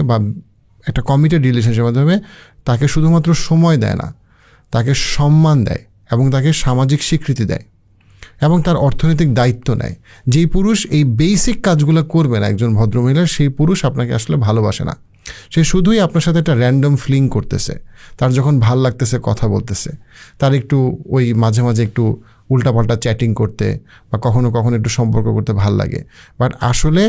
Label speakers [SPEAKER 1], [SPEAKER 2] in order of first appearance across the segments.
[SPEAKER 1] বা একটা কমিটেড রিলেশনশিপের মাধ্যমে তাকে শুধুমাত্র সময় দেয় না, তাকে সম্মান দেয় এবং তাকে সামাজিক স্বীকৃতি দেয় এবং তার অর্থনৈতিক দায়িত্ব নেয়। যেই পুরুষ এই বেসিক কাজগুলো করবে না একজন ভদ্রমহিলা, সেই পুরুষ আপনাকে আসলে ভালোবাসে না। সে শুধুই আপনার সাথে একটা র্যান্ডম ফ্লিং করতেছে, তার যখন ভাল লাগতেছে কথা বলতেছে, তার একটু ওই মাঝে মাঝে একটু উল্টাপাল্টা চ্যাটিং করতে বা কখনো কখনো একটু সম্পর্ক করতে ভাল লাগে। বাট আসলে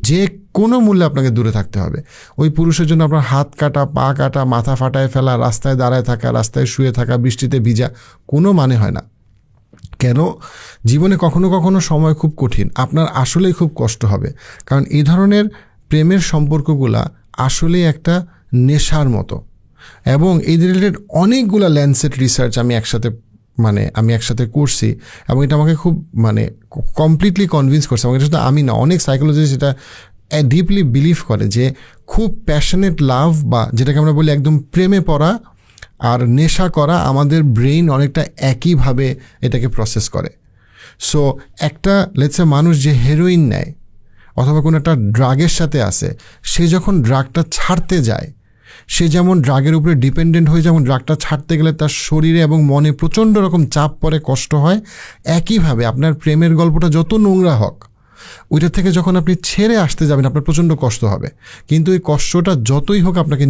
[SPEAKER 1] যে কোনো মূল্যে আপনাকে দূরে থাকতে হবে। ওই পুরুষের জন্য আপনার হাত কাটা, পা কাটা, মাথা ফাটায় ফেলা, রাস্তায় দাঁড়ায় থাকা, রাস্তায় শুয়ে থাকা, বৃষ্টিতে ভিজা কোনো মানে হয় না। কেন? জীবনে কখনো কখনো সময় খুব কঠিন, আপনার আসলেই খুব কষ্ট হবে। কারণ এই ধরনের প্রেমের সম্পর্কগুলা আসলেই একটা নেশার মতো। এবং এই রিলেটেড অনেকগুলো ল্যান্ডসেট রিসার্চ আমি একসাথে করছি এবং এটা আমাকে খুব কমপ্লিটলি কনভিন্স করছে। আমাকে শুধু আমি না, অনেক সাইকোলজিস্ট এটা ডিপলি বিলিভ করে যে খুব প্যাশনেট লাভ বা যেটাকে আমরা বলি একদম প্রেমে পড়া আর নেশা করা, আমাদের ব্রেইন অনেকটা একইভাবে এটাকে প্রসেস করে। সো একটা লেটসে মানুষ যে হেরোইন নেয় অথবা কোনো একটা ড্রাগের সাথে আসে, সে যখন ড্রাগটা ছাড়তে যায়, সে যেমন ড্রাগের উপরে ডিপেন্ডেন্ট হয়ে, যেমন ড্রাগটা ছাড়তে গেলে তার শরীরে এবং মনে প্রচণ্ড রকম চাপ পড়ে, কষ্ট হয়, একইভাবে আপনার প্রেমের গল্পটা যত নোংরা হোক, ওইটা থেকে যখন আপনি ছেড়ে আসতে যাবেন আপনার প্রচণ্ড কষ্ট হবে। কিন্তু এই কষ্টটা যতই হোক আপনাকে